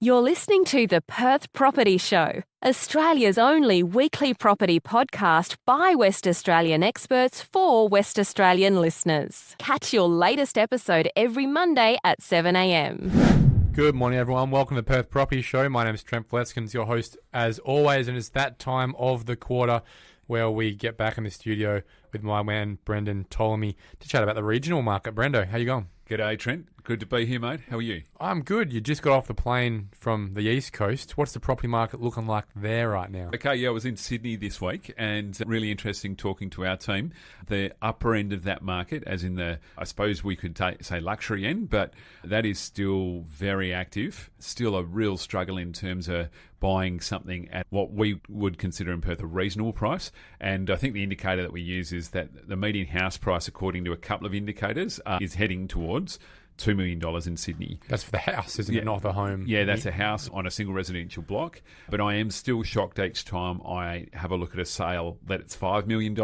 You're listening to the Perth Property Show, Australia's only weekly property podcast by West Australian experts for West Australian listeners. Catch your latest episode every Monday at 7 a.m. Good morning, everyone. Welcome to the Perth Property Show. My name is Trent Fleskens, your host as always, and it's that time of the quarter where we get back in the studio with my man Brendon Ptolomey to chat about the regional market. Brendo, how you going? G'day, Trent. Good to be here, mate. How are you? I'm good. You just got off the plane from the East Coast. What's the property market looking like there right now? Okay, yeah, I was in Sydney this week and really interesting talking to our team. The upper end of that market, as in the, I suppose we could say luxury end, but that is still very active. Still a real struggle in terms of buying something at what we would consider in Perth a reasonable price. And I think the indicator that we use is that the median house price, according to a couple of indicators, is heading towards $2 million in Sydney. That's for the house, isn't it? Not the home. Yeah, that's a house on a single residential block. But I am still shocked each time I have a look at a sale that it's $5 million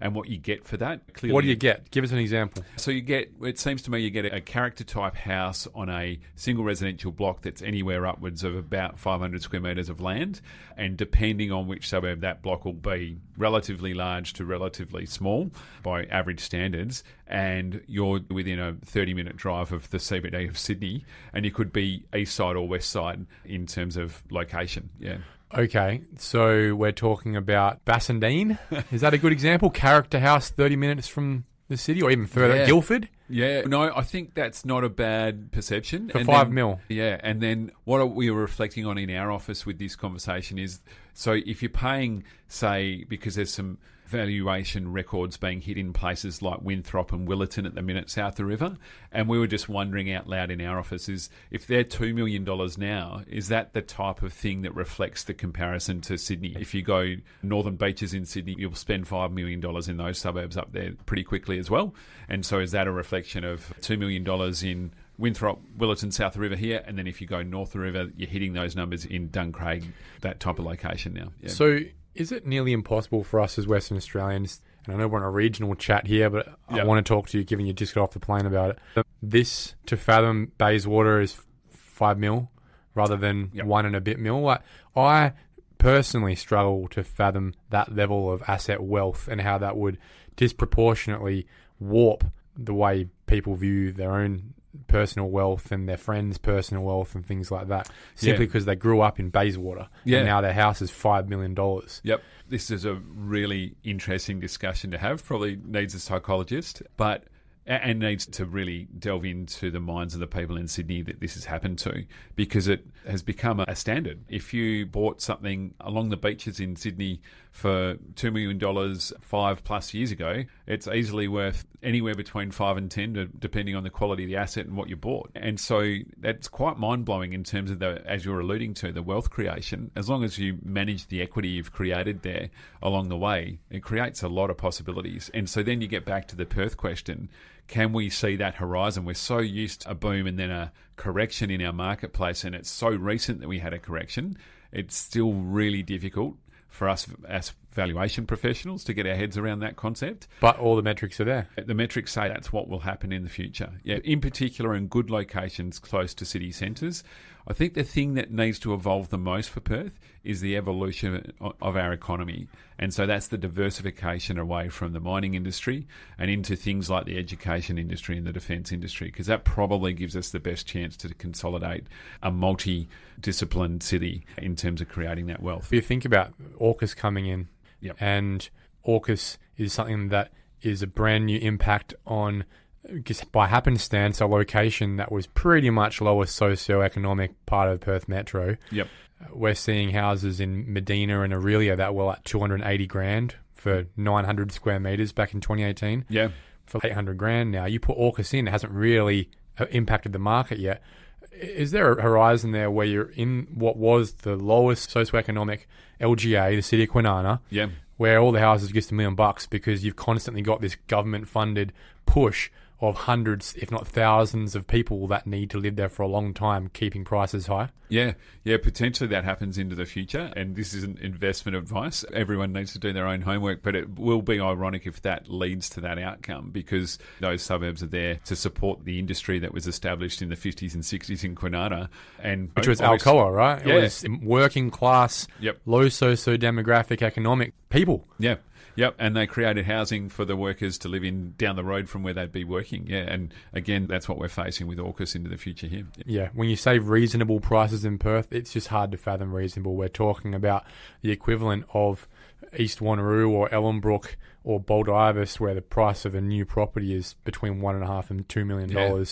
and what you get for that. Clearly, what do you get? Give us an example. So you get, it seems to me you get a character type house on a single residential block that's anywhere upwards of about 500 square metres of land. And depending on which suburb that block will be, relatively large to relatively small by average standards. And you're within a 30-minute drive of the CBD of Sydney, and you could be east side or west side in terms of location. Yeah. Okay, so we're talking about Bassendean. Is that a good example? Character house, 30 minutes from the city, or even further, yeah. Guildford? Yeah, no, I think that's not a bad perception. For $5 million. Yeah, and then what we were reflecting on in our office with this conversation is, so if you're paying, say, because there's some valuation records being hit in places like Winthrop and Willetton at the minute south of the river, and we were just wondering out loud in our office is if they're $2 million now, is that the type of thing that reflects the comparison to Sydney? If you go Northern Beaches in Sydney, you'll spend $5 million in those suburbs up there pretty quickly as well. And so is that a reflection of $2 million in Winthrop, Willetton, south of the river here, and then if you go north of the river, you're hitting those numbers in Duncraig, that type of location now. Yeah. So is it nearly impossible for us as Western Australians, and I know we're on a regional chat here, but I want to talk to you given you just got off the plane about it, this to fathom Bayswater is $5 million rather than $1 and a bit mil? I personally struggle to fathom that level of asset wealth and how that would disproportionately warp the way people view their own personal wealth and their friends' personal wealth and things like that, simply because they grew up in Bayswater and now their house is $5 million. Yep. This is a really interesting discussion to have, probably needs a psychologist, and needs to really delve into the minds of the people in Sydney that this has happened to, because it has become a standard. If you bought something along the beaches in Sydney for $2 million 5+ years ago, it's easily worth anywhere between 5 and 10, depending on the quality of the asset and what you bought. And so that's quite mind-blowing in terms of as you're alluding to, the wealth creation. As long as you manage the equity you've created there along the way, it creates a lot of possibilities. And so then you get back to the Perth question. Can we see that horizon? We're so used to a boom and then a correction in our marketplace, and it's so recent that we had a correction. It's still really difficult for us as valuation professionals to get our heads around that concept. But all the metrics are there. The metrics say that's what will happen in the future. Yeah, in particular in good locations close to city centres. I think the thing that needs to evolve the most for Perth is the evolution of our economy. And so that's the diversification away from the mining industry and into things like the education industry and the defence industry, because that probably gives us the best chance to consolidate a multi-disciplined city in terms of creating that wealth. If you think about AUKUS coming in, and AUKUS is something that is a brand new impact on, just by happenstance, a location that was pretty much lowest socioeconomic part of Perth Metro. Yep. We're seeing houses in Medina and Aurelia that were at $280,000 for 900 square metres back in 2018. Yeah. For $800,000 now. You put AUKUS in, it hasn't really impacted the market yet. Is there a horizon there where you're in what was the lowest socioeconomic LGA, the city of Kwinana, where all the houses are just $1 million because you've constantly got this government-funded push of hundreds, if not thousands, of people that need to live there for a long time, keeping prices high? Yeah, potentially that happens into the future, and this isn't investment advice. Everyone needs to do their own homework, but it will be ironic if that leads to that outcome, because those suburbs are there to support the industry that was established in the 50s and 60s in Karratha, and which was Alcoa, right? Yeah. It was working class, low socio-demographic, economic people. Yep, and they created housing for the workers to live in down the road from where they'd be working. Yeah, and again, that's what we're facing with AUKUS into the future here. Yeah, when you say reasonable prices in Perth, it's just hard to fathom reasonable. We're talking about the equivalent of East Wanneroo or Ellenbrook or Baldivis, where the price of a new property is between $1.5 and $2 million. Yeah.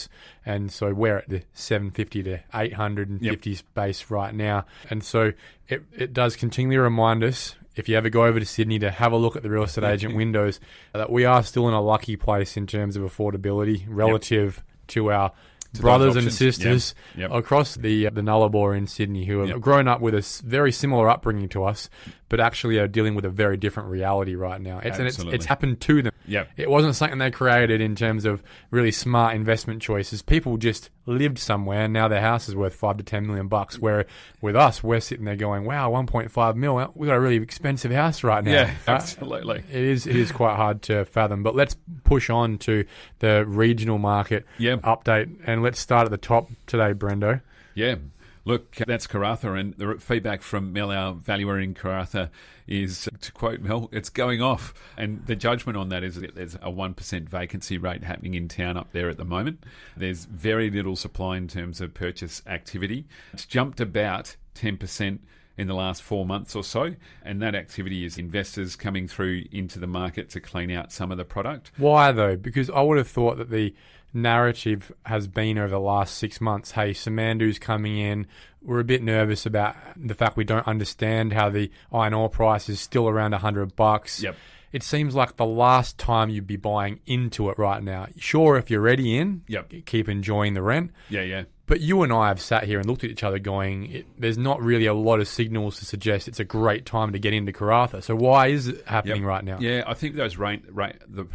And so we're at the 750 to 850 space right now. And so it does continually remind us, if you ever go over to Sydney, to have a look at the real estate agent windows, that we are still in a lucky place in terms of affordability relative to our brothers and sisters across the Nullarbor in Sydney who have grown up with a very similar upbringing to us, but actually are dealing with a very different reality right now. It's happened to them. It wasn't something they created in terms of really smart investment choices. People just lived somewhere, and now their house is worth $5 to $10 million. Where with us, we're sitting there going, "Wow, 1.5 mil. We got a really expensive house right now." Yeah, absolutely. It is quite hard to fathom. But let's push on to the regional market update, and let's start at the top today, Brendo. Yeah. Look, that's Karratha, and the feedback from Mel, our valuer in Karratha, is, to quote Mel, it's going off. And the judgment on that is that there's a 1% vacancy rate happening in town up there at the moment. There's very little supply in terms of purchase activity. It's jumped about 10% in the last 4 months or so, and that activity is investors coming through into the market to clean out some of the product. Why, though? Because I would have thought that the narrative has been over the last 6 months, hey, Samandu's coming in, we're a bit nervous about the fact we don't understand how the iron ore price is still around $100. It seems like the last time you'd be buying into it right now. Sure, if you're ready in, keep enjoying the rent. But you and I have sat here and looked at each other going, there's not really a lot of signals to suggest it's a great time to get into Karratha. So why is it happening right now? Yeah, I think those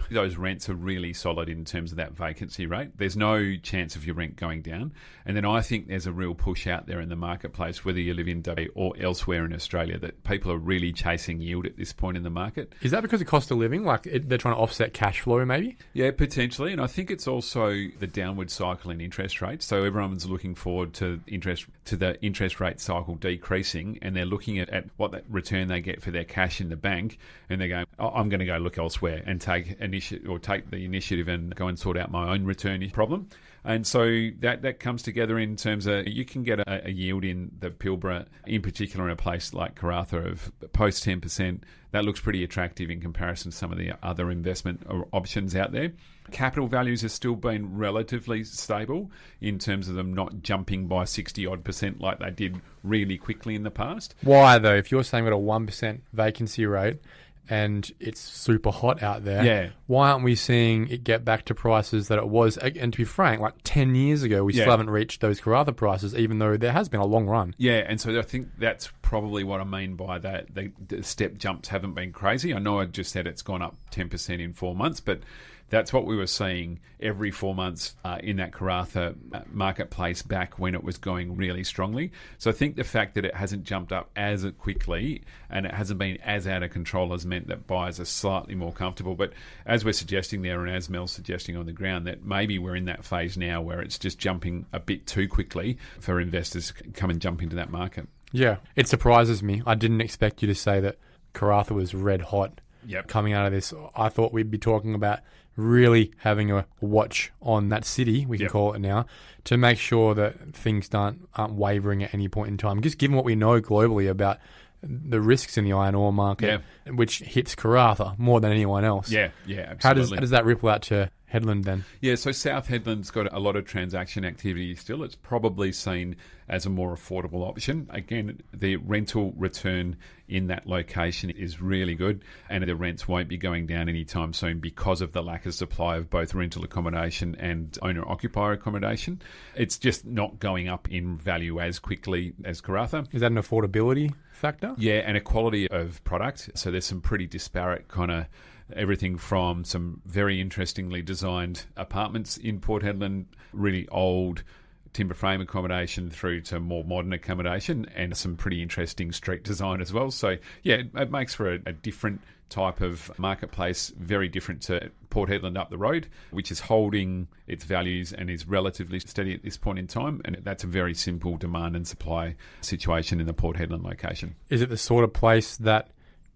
those rents are really solid in terms of that vacancy rate. There's no chance of your rent going down. And then I think there's a real push out there in the marketplace, whether you live in WA or elsewhere in Australia, that people are really chasing yield at this point in the market. Is that because of cost of living? Like they're trying to offset cash flow maybe? Yeah, potentially. And I think it's also the downward cycle in interest rates. So everyone's looking forward to the interest rate cycle decreasing, and they're looking at what that return they get for their cash in the bank, and they're going, I'm going to go look elsewhere and take the initiative and go and sort out my own return problem. And so that comes together in terms of you can get a yield in the Pilbara, in particular in a place like Karratha, of post 10%. That looks pretty attractive in comparison to some of the other investment options out there. Capital values have still been relatively stable in terms of them not jumping by 60-odd% like they did really quickly in the past. Why, though? If you're saying we've got a 1% vacancy rate and it's super hot out there, why aren't we seeing it get back to prices that it was? And to be frank, like 10 years ago, we still haven't reached those Karratha prices, even though there has been a long run. Yeah, and so I think that's probably what I mean by that. The step jumps haven't been crazy. I know I just said it's gone up 10% in 4 months, but that's what we were seeing every 4 months in that Karratha marketplace back when it was going really strongly. So I think the fact that it hasn't jumped up as quickly and it hasn't been as out of control has meant that buyers are slightly more comfortable. But as we're suggesting there, and as Mel's suggesting on the ground, that maybe we're in that phase now where it's just jumping a bit too quickly for investors to come and jump into that market. Yeah, it surprises me. I didn't expect you to say that Karratha was red hot coming out of this. I thought we'd be talking about really having a watch on that city, we can call it now, to make sure that things aren't wavering at any point in time. Just given what we know globally about the risks in the iron ore market, which hits Karratha more than anyone else. Yeah, absolutely. How does that ripple out to Hedland then? Yeah, so South Hedland's got a lot of transaction activity still. It's probably seen as a more affordable option. Again, the rental return in that location is really good, and the rents won't be going down anytime soon because of the lack of supply of both rental accommodation and owner-occupier accommodation. It's just not going up in value as quickly as Karratha. Is that an affordability factor? Yeah, and a quality of product. So there's some pretty disparate kind of everything from some very interestingly designed apartments in Port Hedland, really old timber frame accommodation, through to more modern accommodation, and some pretty interesting street design as well. So yeah, it makes for a different type of marketplace, very different to Port Hedland up the road, which is holding its values and is relatively steady at this point in time. And that's a very simple demand and supply situation in the Port Hedland location. Is it the sort of place that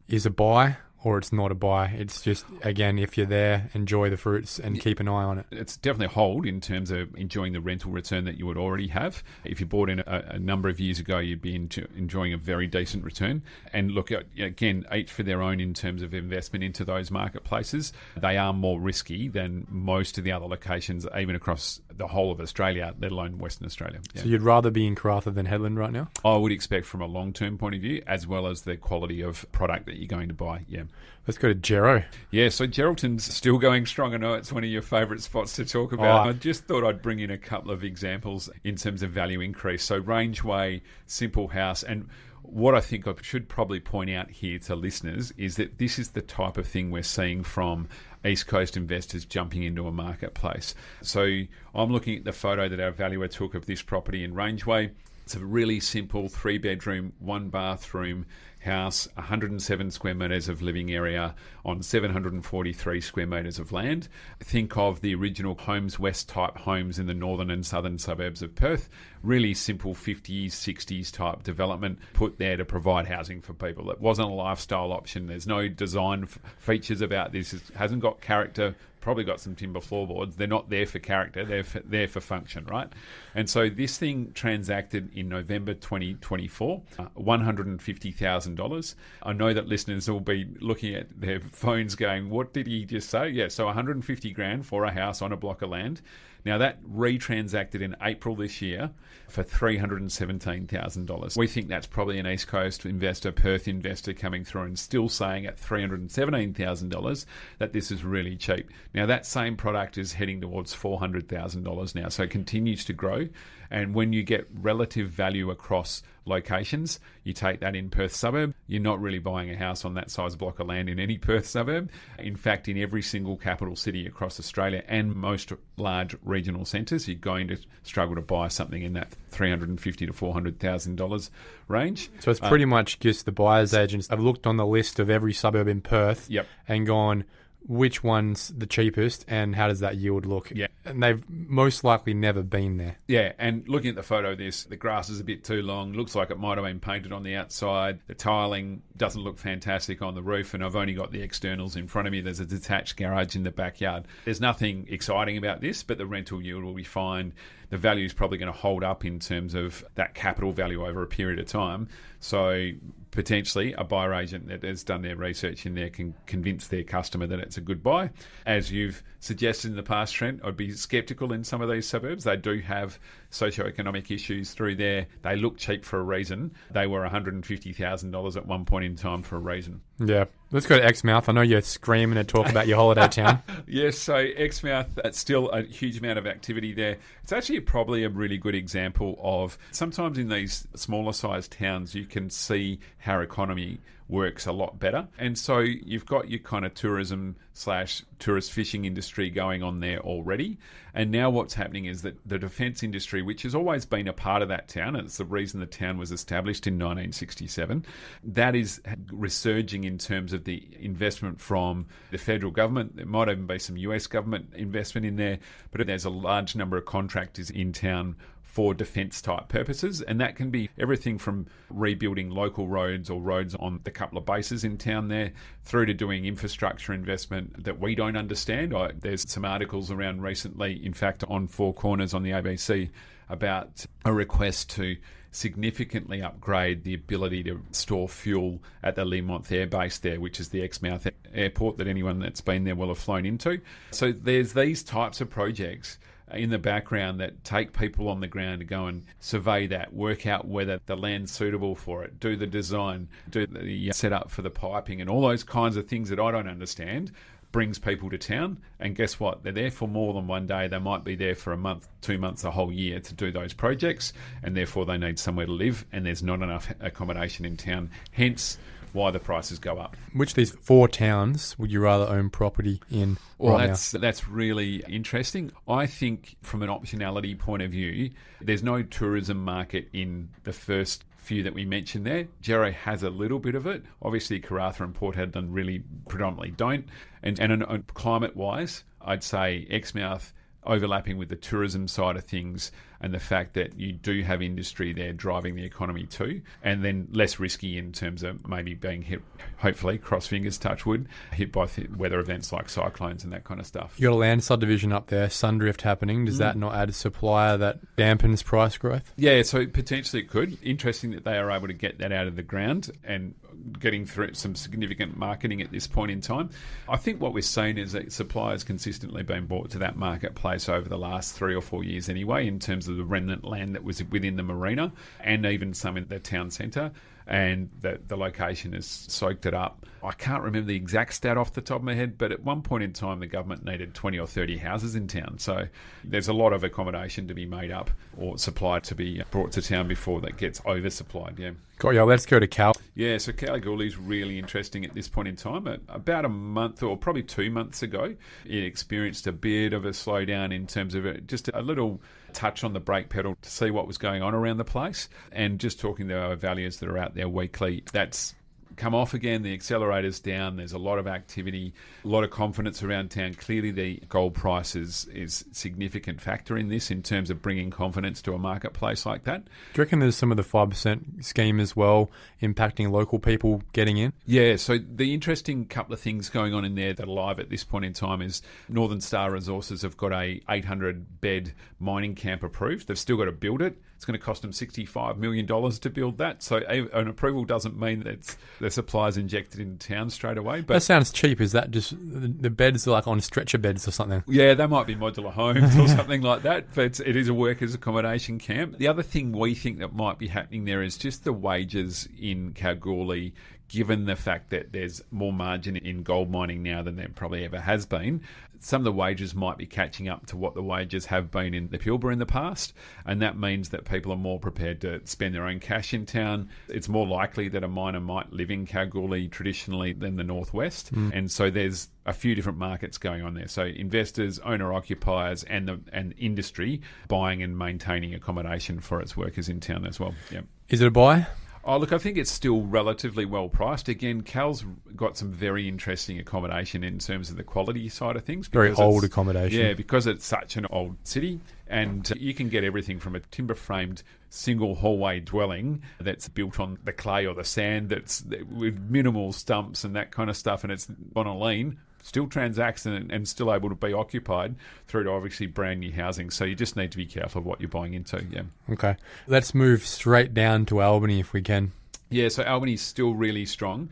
is a buy, or it's not a buy? It's just, again, if you're there, enjoy the fruits and keep an eye on it. It's definitely a hold in terms of enjoying the rental return that you would already have. If you bought in a number of years ago, you'd be enjoying a very decent return. And look, again, each for their own in terms of investment into those marketplaces. They are more risky than most of the other locations, even across the whole of Australia, let alone Western Australia. Yeah. So you'd rather be in Karratha than Hedland right now? I would expect from a long-term point of view, as well as the quality of product that you're going to buy. Yeah. Let's go to Gero. Yeah, so Geraldton's still going strong. I know it's one of your favourite spots to talk about. I just thought I'd bring in a couple of examples in terms of value increase. So Rangeway, simple house, and what I think I should probably point out here to listeners is that this is the type of thing we're seeing from East Coast investors jumping into a marketplace. So I'm looking at the photo that our valuer took of this property in Rangeway. It's a really simple 3-bedroom, 1-bathroom house, 107 square metres of living area on 743 square metres of land. Think of the original Homes West type homes in the northern and southern suburbs of Perth. Really simple 50s, 60s type development put there to provide housing for people. It wasn't a lifestyle option. There's no design features about this. It hasn't got character. Probably got some timber floorboards. They're not there for character. They're there for function, right? And so this thing transacted in November 2024, $150,000. I know that listeners will be looking at their phones going, what did he just say? Yeah, so 150 grand for a house on a block of land. Now that retransacted in April this year for $317,000. We think that's probably an East Coast investor, Perth investor coming through and still saying at $317,000 that this is really cheap. Now that same product is heading towards $400,000 now, so it continues to grow. And when you get relative value across locations, you take that in Perth suburb, you're not really buying a house on that size block of land in any Perth suburb. In fact, in every single capital city across Australia and most large regional centres, you're going to struggle to buy something in that $350,000 to $400,000 range. So it's pretty much just the buyer's agents have looked on the list of every suburb in Perth and gone, which one's the cheapest and how does that yield look? Yeah. And they've most likely never been there. Yeah, and looking at the photo of this, the grass is a bit too long. Looks like it might have been painted on the outside. The tiling doesn't look fantastic on the roof, and I've only got the externals in front of me. There's a detached garage in the backyard. There's nothing exciting about this, but the rental yield will be fine. The value is probably going to hold up in terms of that capital value over a period of time. So potentially a buyer agent that has done their research in there can convince their customer that it's a good buy. As you've suggested in the past, Trent, I'd be sceptical in some of these suburbs. They do have socioeconomic issues through there. They look cheap for a reason. They were $150,000 at one point in time for a reason. Yeah. Let's go to Exmouth. I know you're screaming to talk about your holiday town. Yes, so Exmouth, it's still a huge amount of activity there. It's actually probably a really good example of sometimes in these smaller sized towns you can see how economy works a lot better. And so you've got your kind of tourism / tourist fishing industry going on there already. And now what's happening is that the defence industry, which has always been a part of that town, and it's the reason the town was established in 1967, that is resurging in terms of the investment from the federal government. There might even be some US government investment in there, but there's a large number of contractors in town for defence type purposes, and that can be everything from rebuilding local roads or roads on the couple of bases in town there through to doing infrastructure investment that we don't understand. There's some articles around recently, in fact on Four Corners on the ABC, about a request to significantly upgrade the ability to store fuel at the Learmonth Air Base there, which is the Exmouth airport that anyone that's been there will have flown into. So there's these types of projects in the background that take people on the ground to go and survey that, work out whether the land's suitable for it, do the design, do the setup for the piping and all those kinds of things that I don't understand. brings people to town, and guess what? They're there for more than one day. They might be there for a month, 2 months, a whole year to do those projects, and therefore they need somewhere to live, and there's not enough accommodation in town, hence why the prices go up. Which of these 4 towns would you rather own property in Well, right that's really interesting. I think from an optionality point of view, there's no tourism market in the first few that we mentioned there. Gero has a little bit of it. Obviously, Karratha and Port Hedland really predominantly don't. And climate-wise, I'd say Exmouth overlapping with the tourism side of things and the fact that you do have industry there driving the economy too, and then less risky in terms of maybe being hit, hopefully, cross fingers, touch wood, hit by weather events like cyclones and that kind of stuff. You got a land subdivision up there, Sundrift happening. Does that not add a supplier that dampens price growth? Yeah, so potentially it could. Interesting that they are able to get that out of the ground and getting through some significant marketing at this point in time. I think what we're seeing is that supply has consistently been brought to that marketplace over the last 3 or 4 years anyway, in terms of the remnant land that was within the marina and even some in the town centre, and the location has soaked it up. I can't remember the exact stat off the top of my head, but at one point in time the government needed 20 or 30 houses in town, so there's a lot of accommodation to be made up or supply to be brought to town before that gets oversupplied. Yeah. Got you. Let's go to Cal. Yeah, so Kalgoorlie is really interesting at this point in time. About a month or probably 2 months ago, it experienced a bit of a slowdown in terms of just a little touch on the brake pedal to see what was going on around the place. And just talking to our valuers that are out there weekly, that's come off again. The accelerator's down. There's a lot of activity, a lot of confidence around town. Clearly, the gold price is a significant factor in this in terms of bringing confidence to a marketplace like that. Do you reckon there's some of the 5% scheme as well impacting local people getting in? Yeah, so the interesting couple of things going on in there that are live at this point in time is Northern Star Resources have got a 800-bed mining camp approved. They've still got to build it. It's going to cost them $65 million to build that. So an approval doesn't mean that the supply's injected into town straight away. But that sounds cheap. Is that just the beds are like on stretcher beds or something? Yeah, they might be modular homes or something like that, but it is a workers' accommodation camp. The other thing we think that might be happening there is just the wages in Kalgoorlie, given the fact that there's more margin in gold mining now than there probably ever has been. Some of the wages might be catching up to what the wages have been in the Pilbara in the past, and that means that people are more prepared to spend their own cash in town. It's more likely that a miner might live in Kalgoorlie traditionally than the northwest, and so there's a few different markets going on there. So investors, owner-occupiers, and industry buying and maintaining accommodation for its workers in town as well. Yep. Is it a buy? Oh, look, I think it's still relatively well priced. Again, Cal's got some very interesting accommodation in terms of the quality side of things. Very old accommodation. Yeah, because it's such an old city. And you can get everything from a timber-framed single hallway dwelling that's built on the clay or the sand that's with minimal stumps and that kind of stuff, and it's on a lean, still transacts and still able to be occupied through to obviously brand new housing. So you just need to be careful of what you're buying into. Yeah. Okay. Let's move straight down to Albany if we can. Yeah, so Albany's still really strong,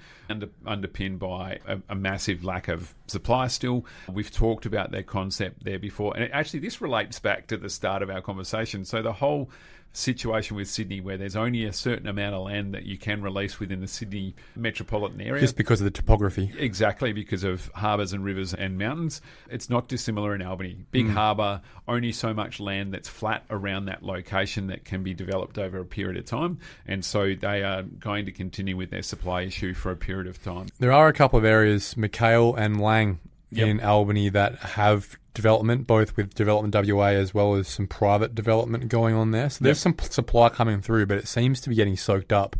underpinned by a massive lack of supply still. We've talked about their concept there before. And actually, this relates back to the start of our conversation. So the whole situation with Sydney, where there's only a certain amount of land that you can release within the Sydney metropolitan area. Just because of the topography. Exactly, because of harbours and rivers and mountains. It's not dissimilar in Albany. Big harbour, only so much land that's flat around that location that can be developed over a period of time. And so they are going to continue with their supply issue for a period of time. There are a couple of areas, McHale and Lang, in Albany that have development, both with Development WA as well as some private development going on there. So there's some supply coming through, but it seems to be getting soaked up.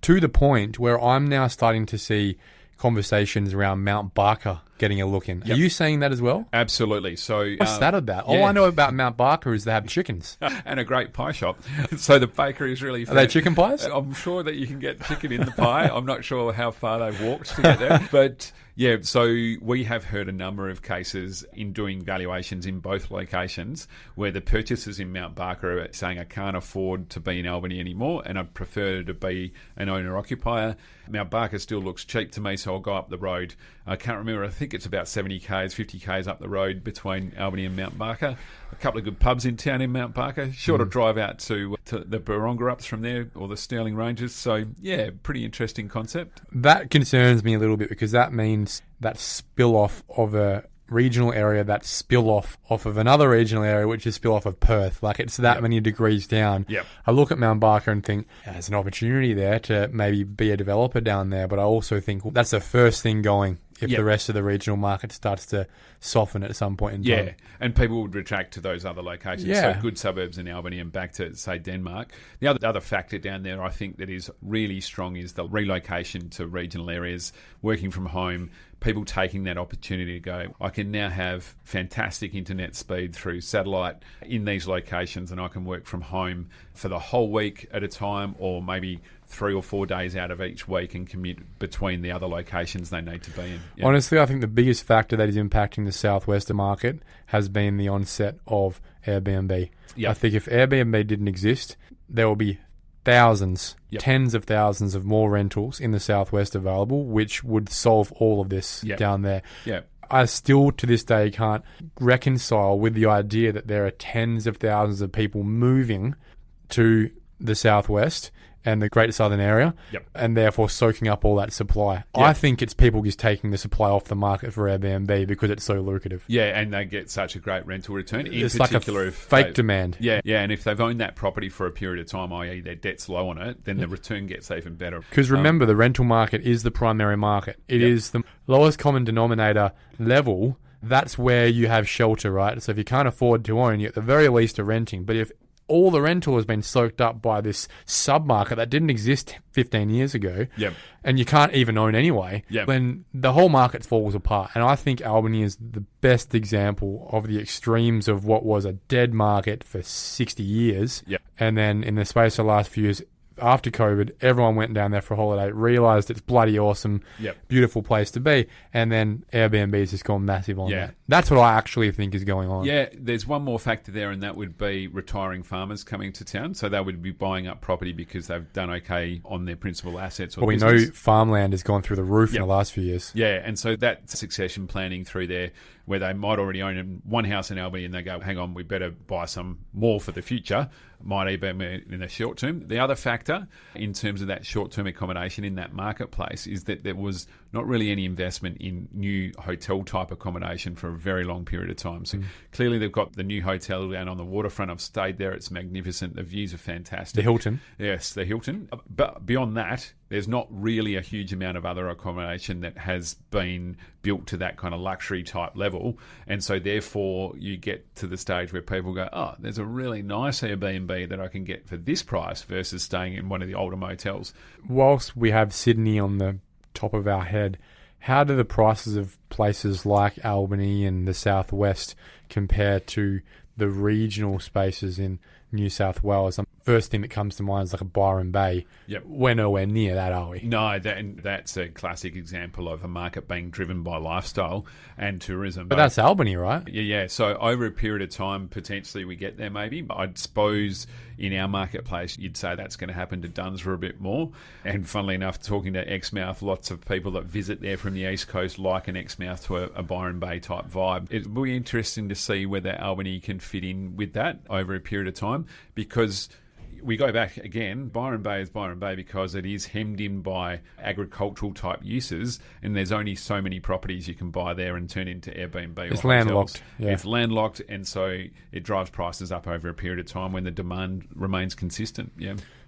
To the point where I'm now starting to see conversations around Mount Barker getting a look in. Are you seeing that as well? Absolutely. So what's that about? All I know about Mount Barker is they have chickens. And a great pie shop. So the bakery is really Are they chicken pies? I'm sure that you can get chicken in the pie. I'm not sure how far they've walked to get there. But yeah, so we have heard a number of cases in doing valuations in both locations where the purchasers in Mount Barker are saying, I can't afford to be in Albany anymore and I'd prefer to be an owner-occupier. Mount Barker still looks cheap to me, so I'll go up the road. I can't remember. I think think it's about 70 k's, 50 k's up the road between Albany and Mount Barker. A couple of good pubs in town in Mount Barker. Shorter drive out to the Barongarups from there, or the Stirling Ranges. So, yeah, pretty interesting concept. That concerns me a little bit, because that means that spill off of a regional area, that spill off of another regional area, which is spill off of Perth. Like, it's that many degrees down. Yep. I look at Mount Barker and think, there's an opportunity there to maybe be a developer down there, but I also think that's the first thing going if the rest of the regional market starts to soften at some point in time. Yeah, and people would retract to those other locations. Yeah. So good suburbs in Albany and back to, say, Denmark. The other factor down there I think that is really strong is the relocation to regional areas, working from home, people taking that opportunity to go, I can now have fantastic internet speed through satellite in these locations, and I can work from home for the whole week at a time, or maybe 3 or 4 days out of each week, and commute between the other locations they need to be in. Yeah. Honestly, I think the biggest factor that is impacting the southwestern market has been the onset of Airbnb. Yep. I think if Airbnb didn't exist, there will be thousands, tens of thousands of more rentals in the southwest available, which would solve all of this down there. Yeah. I still, to this day, can't reconcile with the idea that there are tens of thousands of people moving to the southwest and the Greater Southern area, and therefore soaking up all that supply. I think it's people just taking the supply off the market for Airbnb because it's so lucrative. Yeah, and they get such a great rental return. It's like a fake demand. Yeah, and if they've owned that property for a period of time, i.e. their debt's low on it, then the return gets even better. Because remember, the rental market is the primary market. It is the lowest common denominator level. That's where you have shelter, right? So if you can't afford to own, you at the very least are renting. But if all the rental has been soaked up by this sub-market that didn't exist 15 years ago, and you can't even own anyway, then the whole market falls apart. And I think Albany is the best example of the extremes of what was a dead market for 60 years. And then in the space of the last few years, after COVID, everyone went down there for a holiday, realised it's bloody awesome, beautiful place to be, and then Airbnb has just gone massive on that. That's what I actually think is going on. Yeah, there's one more factor there, and that would be retiring farmers coming to town. So they would be buying up property because they've done okay on their principal assets or business. We know farmland has gone through the roof in the last few years. Yeah, and so that succession planning through there, where they might already own one house in Albany and they go, hang on, we better buy some more for the future, might even be in the short term. The other factor in terms of that short-term accommodation in that marketplace is that there was not really any investment in new hotel-type accommodation for a very long period of time. So clearly they've got the new hotel down on the waterfront. I've stayed there. It's magnificent. The views are fantastic. The Hilton. Yes, the Hilton. But beyond that, there's not really a huge amount of other accommodation that has been built to that kind of luxury type level. And so therefore you get to the stage where people go, oh, there's a really nice Airbnb that I can get for this price versus staying in one of the older motels. Whilst we have Sydney on the top of our head, how do the prices of places like Albany and the southwest compare to the regional spaces in New South Wales? First thing that comes to mind is like a Byron Bay. We're nowhere near that, are we? No, that's a classic example of a market being driven by lifestyle and tourism. But that's Albany, right? Yeah. So over a period of time, potentially we get there maybe. But I'd suppose in our marketplace, you'd say that's going to happen to Dunsborough a bit more. And funnily enough, talking to Exmouth, lots of people that visit there from the East Coast like an Exmouth to a Byron Bay type vibe. It will be interesting to see whether Albany can fit in with that over a period of time, because we go back again, Byron Bay is Byron Bay because it is hemmed in by agricultural type uses, and there's only so many properties you can buy there and turn into Airbnb. It's landlocked. It's landlocked, and so it drives prices up over a period of time when the demand remains consistent.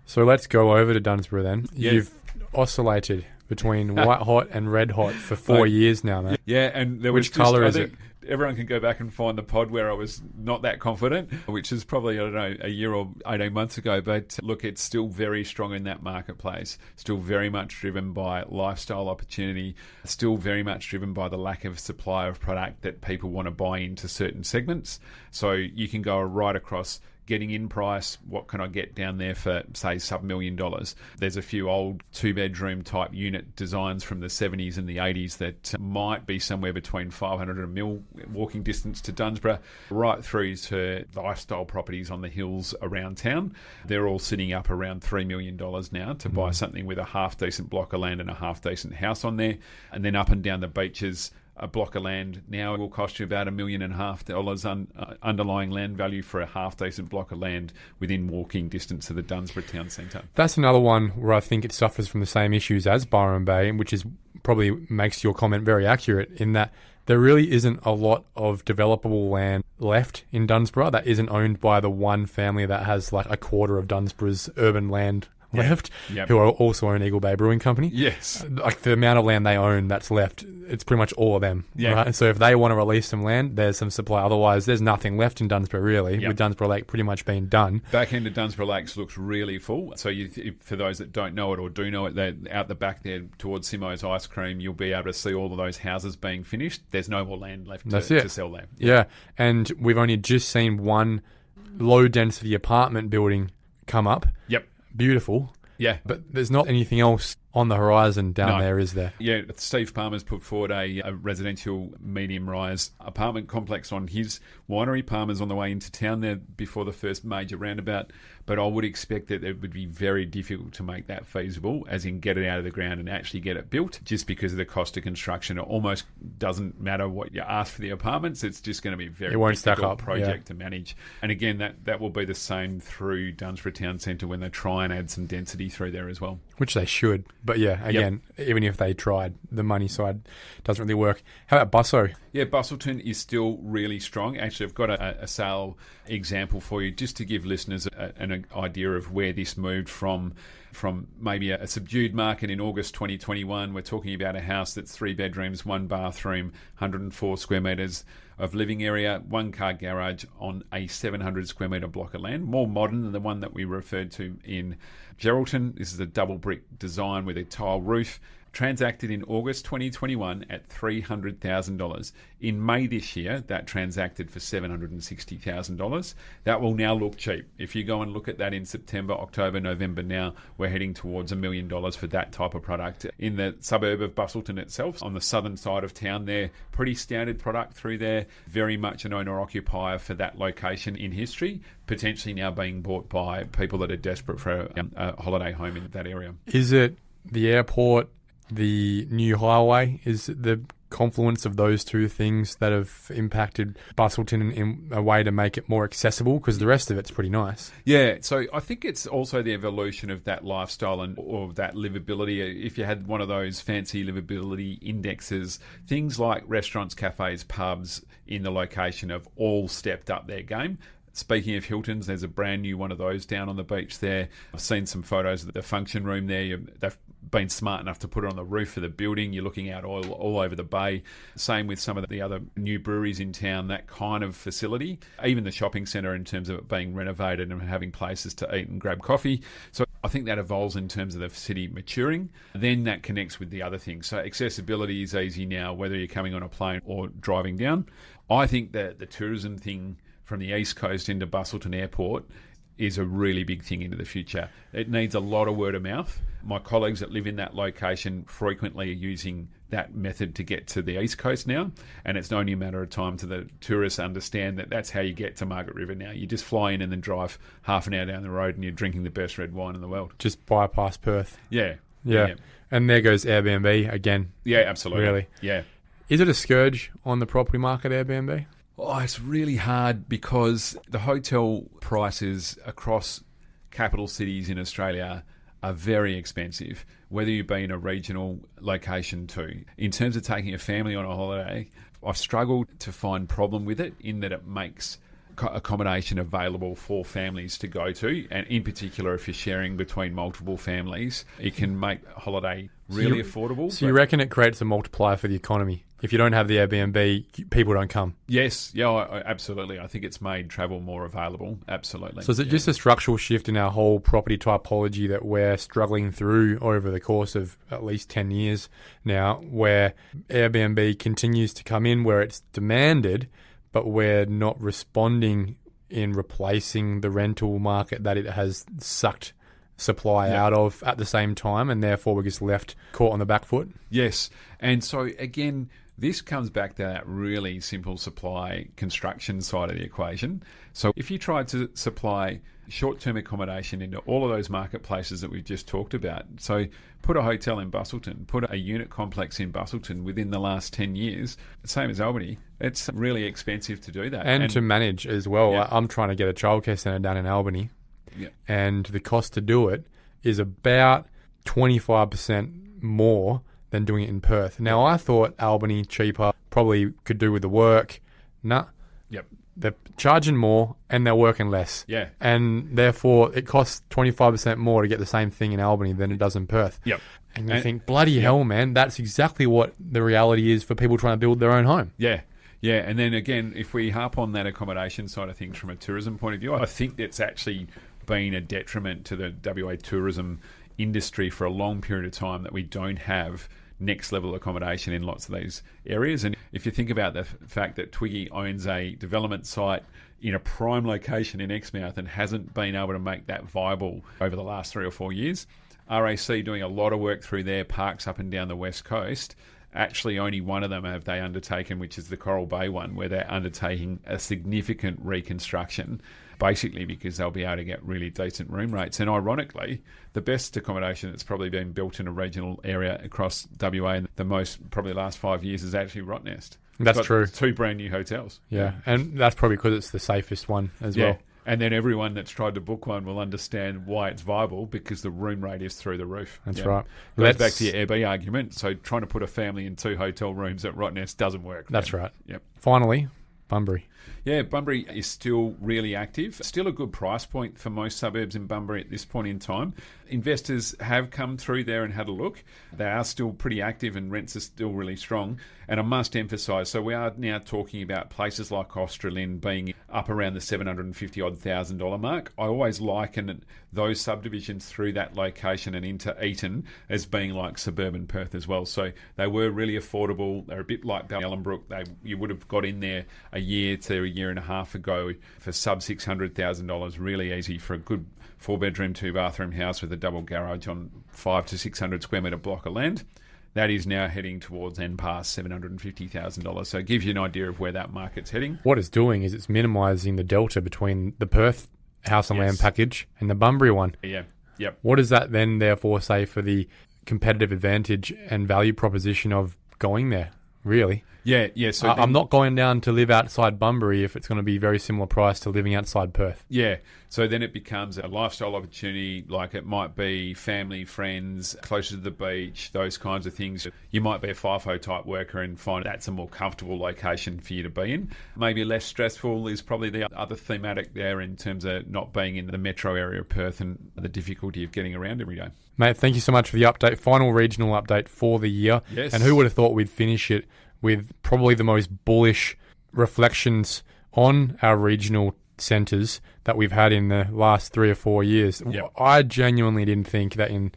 So let's go over to Dunsborough then. You've oscillated between white hot and red hot for 4 years now, mate. Yeah, and there Which colour is it? Everyone can go back and find the pod where I was not that confident, which is probably, I don't know, a year or 18 months ago. But look, it's still very strong in that marketplace, still very much driven by lifestyle opportunity, still very much driven by the lack of supply of product that people want to buy into certain segments. So you can go right across getting in price, what can I get down there for, say, sub $1 million? There's a few old two-bedroom type unit designs from the 70s and the 80s that might be somewhere between 500 and $1 million walking distance to Dunsborough, right through to lifestyle properties on the hills around town. They're all sitting up around $3 million now to buy something with a half-decent block of land and a half-decent house on there. And then up and down the beaches, a block of land now will cost you about $1.5 million underlying land value for a half-decent block of land within walking distance to the Dunsborough town centre. That's another one where I think it suffers from the same issues as Byron Bay, which is probably makes your comment very accurate in that there really isn't a lot of developable land left in Dunsborough that isn't owned by the one family that has like a quarter of Dunsborough's urban land left, who are also own Eagle Bay Brewing Company. Yes. Like the amount of land they own that's left, it's pretty much all of them. Right? So if they want to release some land, there's some supply. Otherwise, there's nothing left in Dunsborough really, with Dunsborough Lake pretty much being done. Back end of Dunsborough Lakes looks really full. So for those that don't know it or do know it, they're out the back there towards Simo's Ice Cream, you'll be able to see all of those houses being finished. There's no more land left to sell there. Yeah, and we've only just seen one low-density apartment building come up. Yep. Beautiful. Yeah. But there's not anything else on the horizon down there, is there? Yeah, Steve Palmer's put forward a residential medium-rise apartment complex on his winery. Palmer's on the way into town there before the first major roundabout, but I would expect that it would be very difficult to make that feasible, as in get it out of the ground and actually get it built, just because of the cost of construction. It almost doesn't matter what you ask for the apartments. It's just going to be a very difficult project to manage. And again, that will be the same through Dunsborough Town Centre when they try and add some density through there as well. Which they should. But yeah, again, even if they tried, the money side doesn't really work. How about Busso? Yeah, Busselton is still really strong. Actually, I've got a sale example for you just to give listeners an idea of where this moved from maybe a subdued market in August 2021. We're talking about a house that's 3 bedrooms, 1 bathroom, 104 square metres of living area, 1-car garage on a 700 square metre block of land, more modern than the one that we referred to in Geraldton. This is a double brick design with a tile roof. Transacted in August 2021 at $300,000. In May this year, that transacted for $760,000. That will now look cheap. If you go and look at that in September, October, November now, we're heading towards $1 million for that type of product. In the suburb of Busselton itself, on the southern side of town there, pretty standard product through there, very much an owner-occupier for that location in history, potentially now being bought by people that are desperate for a holiday home in that area. Is it the airport, the new highway, is the confluence of those two things that have impacted Busselton in a way to make it more accessible? Because the rest of it's pretty nice. Yeah, so I think it's also the evolution of that lifestyle or that livability. If you had one of those fancy livability indexes, things like restaurants, cafes, pubs in the location have all stepped up their game. Speaking of Hiltons, there's a brand new one of those down on the beach there. I've seen some photos of the function room there. They've been smart enough to put it on the roof of the building. You're looking out all over the bay. Same with some of the other new breweries in town, that kind of facility. Even the shopping centre in terms of it being renovated and having places to eat and grab coffee. So I think that evolves in terms of the city maturing. Then that connects with the other things. So accessibility is easy now, whether you're coming on a plane or driving down. I think that the tourism thing from the East Coast into Busselton Airport is a really big thing into the future. It needs a lot of word of mouth. My colleagues that live in that location frequently are using that method to get to the East Coast now, and it's only a matter of time to the tourists understand that that's how you get to Margaret River now. You just fly in and then drive half an hour down the road and you're drinking the best red wine in the world. Just bypass Perth. Yeah. And there goes Airbnb again. Yeah, absolutely. Really. Yeah. Is it a scourge on the property market, Airbnb? Oh, it's really hard because the hotel prices across capital cities in Australia are very expensive, whether you be in a regional location too. In terms of taking a family on a holiday, I've struggled to find problem with it in that it makes accommodation available for families to go to, and in particular if you're sharing between multiple families, it can make holiday really affordable. So you reckon it creates a multiplier for the economy? If you don't have the Airbnb, people don't come. Yes, absolutely. I think it's made travel more available. Absolutely. So is it just a structural shift in our whole property typology that we're struggling through over the course of at least 10 years now, where Airbnb continues to come in where it's demanded, but we're not responding in replacing the rental market that it has sucked supply out of at the same time, and therefore we're just left caught on the back foot? Yes. And so again, This comes back to that really simple supply construction side of the equation. So if you tried to supply short-term accommodation into all of those marketplaces that we've just talked about, so put a hotel in Busselton, put a unit complex in Busselton within the last 10 years, same as Albany, it's really expensive to do that. And to manage as well. Yeah. I'm trying to get a childcare centre down in Albany, Yeah. and the cost to do it is about 25% more than doing it in Perth. Now, I thought Albany cheaper, probably could do with the work. Nah. Yep. They're charging more and they're working less. Yeah. And therefore, it costs 25% more to get the same thing in Albany than it does in Perth. Yep. And you think, bloody hell, man, that's exactly what the reality is for people trying to build their own home. Yeah. Yeah, and then again, if we harp on that accommodation side of things from a tourism point of view, I think that's actually been a detriment to the WA tourism industry for a long period of time, that we don't have next level accommodation in lots of these areas. And if you think about the fact that Twiggy owns a development site in a prime location in Exmouth and hasn't been able to make that viable over the last 3 or 4 years, RAC doing a lot of work through their parks up and down the west coast. Actually, only one of them have they undertaken, which is the Coral Bay one, where they're undertaking a significant reconstruction, basically because they'll be able to get really decent room rates. And ironically, the best accommodation that's probably been built in a regional area across WA in the most, probably last 5 years, is actually Rottnest. That's true. 2 brand new hotels. Yeah, and that's probably because it's the safest one as well. And then everyone that's tried to book one will understand why it's viable, because the room rate is through the roof. That's right. Goes back to your Airbnb argument. So trying to put a family in 2 hotel rooms at Rottnest doesn't work. That's right. Yep. Finally, Bunbury. Yeah, Bunbury is still really active. Still a good price point for most suburbs in Bunbury at this point in time. Investors have come through there and had a look. They are still pretty active and rents are still really strong. And I must emphasise, so we are now talking about places like Australind being up around the $750,000 mark. I always liken those subdivisions through that location and into Eton as being like suburban Perth as well. So they were really affordable. They're a bit like Ellenbrook. You would have got in there a year to a year and a half ago for sub $600,000. Really easy for a good 4-bedroom, 2-bathroom house with a double garage on 500 to 600 square metre block of land. That is now heading towards and past $750,000. So it gives you an idea of where that market's heading. What it's doing is it's minimising the delta between the Perth house and land package and the Bunbury one. Yeah. Yep. What does that then therefore say for the competitive advantage and value proposition of going there, really? Yeah. So I'm not going down to live outside Bunbury if it's going to be very similar price to living outside Perth. Yeah. So then it becomes a lifestyle opportunity, like it might be family, friends, closer to the beach, those kinds of things. You might be a FIFO type worker and find that's a more comfortable location for you to be in. Maybe less stressful is probably the other thematic there in terms of not being in the metro area of Perth and the difficulty of getting around every day. Mate, thank you so much for the update. Final regional update for the year. Yes. And who would have thought we'd finish it with probably the most bullish reflections on our regional centres that we've had in the last 3 or 4 years. Yep. I genuinely didn't think that and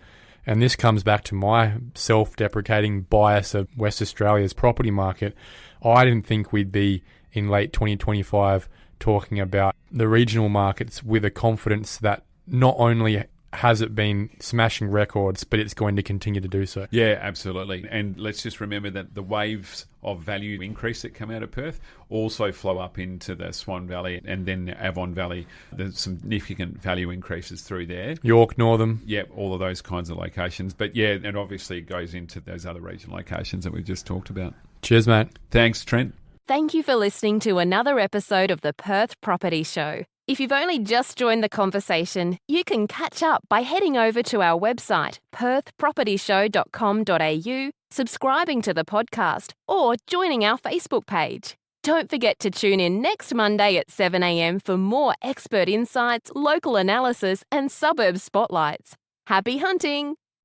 this comes back to my self-deprecating bias of West Australia's property market, I didn't think we'd be in late 2025 talking about the regional markets with a confidence that not only has it been smashing records, but it's going to continue to do so. Yeah, absolutely. And let's just remember that the waves of value increase that come out of Perth also flow up into the Swan Valley and then Avon Valley. There's some significant value increases through there. York, Northam. Yep, all of those kinds of locations. But yeah, and obviously it goes into those other regional locations that we've just talked about. Cheers, mate. Thanks, Trent. Thank you for listening to another episode of the Perth Property Show. If you've only just joined the conversation, you can catch up by heading over to our website, perthpropertyshow.com.au, subscribing to the podcast, or joining our Facebook page. Don't forget to tune in next Monday at 7 a.m. for more expert insights, local analysis, and suburb spotlights. Happy hunting!